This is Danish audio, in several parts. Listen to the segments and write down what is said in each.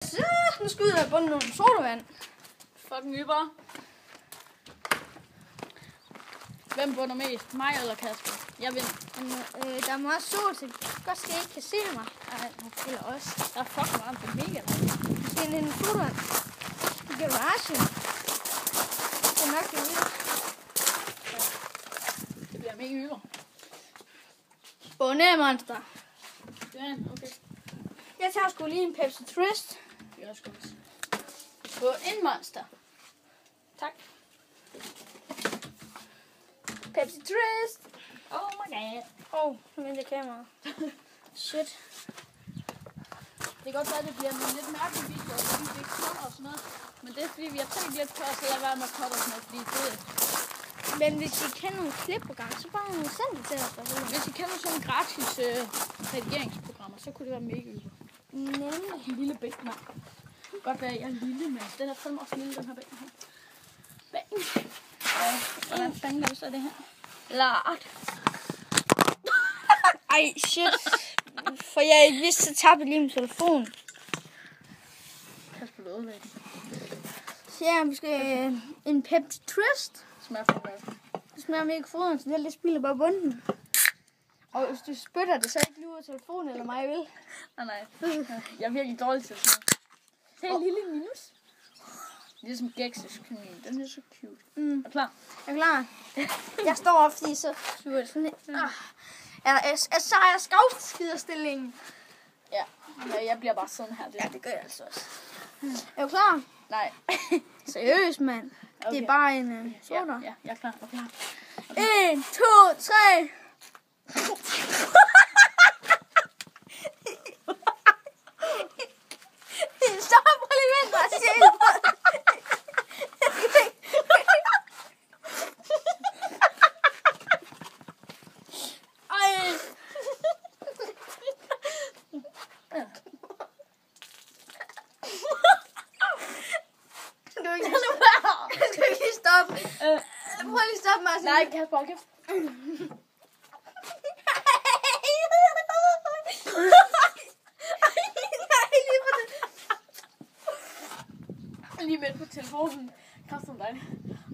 Så, nu skal jeg bunde nogle sodavand. Fucking yber. Hvem bunder mest? Mig eller Kasper? Jeg vinder. Der er meget sol, så godt skal I ikke kan se mig. Eller også. Der er fucking varmt. Det er mega varmt. Vi skal ind i sodavand. I garagen. Det er nok det ude. Det bliver mega yber. Bondemonster. Ja, okay. Jeg tager sgu lige en Pepsi Twist. Det er også godt. På en monster. Tak. Pepsi Twist. Oh my god. Nu venter kameraet. Shit. Det kan godt være, at det bliver en lidt mærkelig video, fordi vi ikke cutter og sådan noget. Men det er fordi, vi har tænkt lidt på os at lade være med at cutte og sådan noget, fordi det... Men hvis I kender nogle klipprogrammer, så bare send det til os. Hvis I kender sådan nogle gratis redigeringsprogrammer, så kunne det være mega yber. Nemlig. En lille bæk, mand. Godt være, at jeg er lille, men den er fandme også lille, den her bæk her. Bæk. Hvordan fanden er det her? Lart. Ej, shit. For jeg ikke vidste, så tabte jeg lige min telefon. Pas på det ødelægge. Så jeg måske en Pepsi Twist. Smager for godt. Det smager mega foderen, så det spilder bare bunden. Og hvis du spytter det, så ikke lige ud af telefonen eller mig, vel? Nej. Jeg er virkelig dårlig til sådan noget. Det er en lille minus. Ligesom Gex's kanin. Den er så cute. Er du klar? Jeg er klar. Jeg står op, fordi så flyver det sådan lidt. Så har jeg skovskiderstillingen. Ja. Jeg bliver bare sådan her. Ja, det gør jeg altså også. Er du klar? Nej. Seriøst, mand. Okay. Det er bare en soda. Ja, jeg er klar. Okay. 1, 2, 3. Stop, prøv lige vent, bare se. Ej. Du kan ikke stoppe. Prøv lige stoppe, Martin. Nej, Kasper, hold kæft. Lige midt på telefonen. Kasper, dig.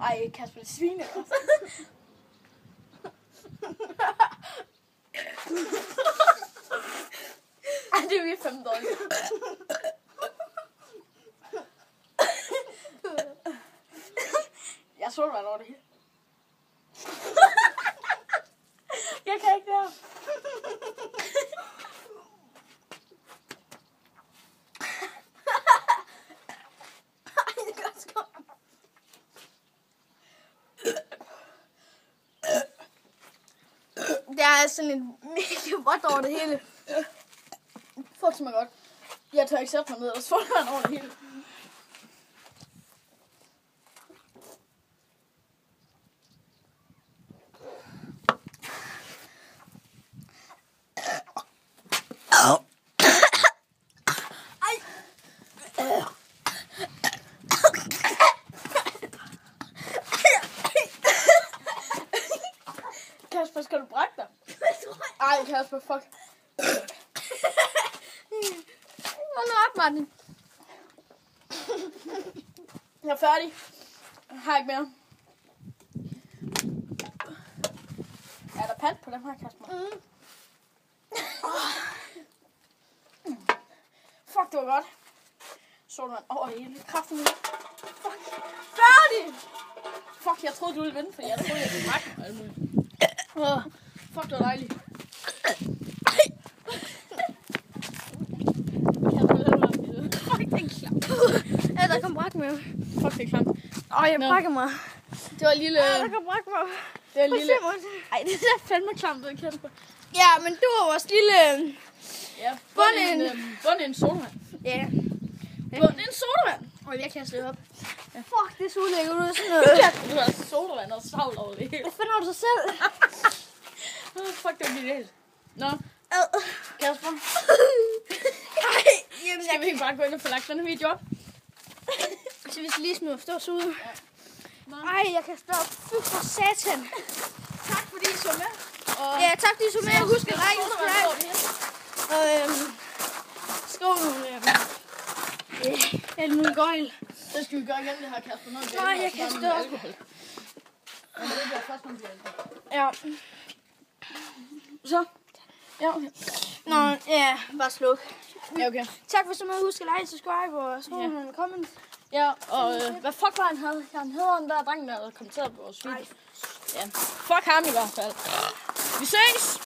Ej, Kasper, det sviner. Ej, det er virkelig fandme dårligt. Jeg så dig over det hele. Jeg kan ikke det. Det er sådan en mega vådt over det hele. Fuck, det smager godt. Jeg tør ikke sætte mig ned, og så får man over det hele. Kasper, skal du brække dig? Ej, Kasper, fuck. Hold nu op, Martin. Jeg er færdig. Jeg har ikke mere. Er der pant på dem her, Kasper? Fuck, det var godt. Så man over det hele. Kraften ud. Fuck. Færdig! Fuck, jeg troede, du ville vinde, for jeg troede, jeg ville brække mig og alt muligt. Fuck, det var dejligt. Fuck, det er klamt. Ja, der kom bræk med. Fuck, det er klamt. Jeg brækker mig. Det var en lille... Ja, der kom bræk med. Det var en lille... Ej, det er fandme klamt ud, Kasper. Ja, men du var vores lille... Ja, bund en sodavand. Ja. Bund en sodavand. Jeg kaster det op. Ja. Fuck, det er så ulækkert ud sådan noget. Du har sodavand og savl over det hele. Hvad fanden har du så selv? Fuck, det var genialt. Nå, Kasper. Jamen, Skal vi ikke bare gå ind og få lagt den her video op? Så vi skal lige smide stå ud. Ja. Ej, jeg kan stå op. Fy for satan. Tak fordi I så med. Og Ja, tak fordi I så med. Husk at like og subscribe. Og skriv nogle Er det nu gøjl? Det skal vi gøre igen, det her, Kasper. Nej, jeg kan stå. Alkohol. Men det bliver først, når vi bliver ældre. Ja. Så? Ja, okay. Nå, ja, bare sluk. Ja, okay. Tak for så meget. Husk at like, subscribe og skrive nogle comments. Ja, og hvad fuck var han havde? Han hedder den der dreng, der havde kommenteret på vores video. Ja, fuck ham i hvert fald. Vi ses!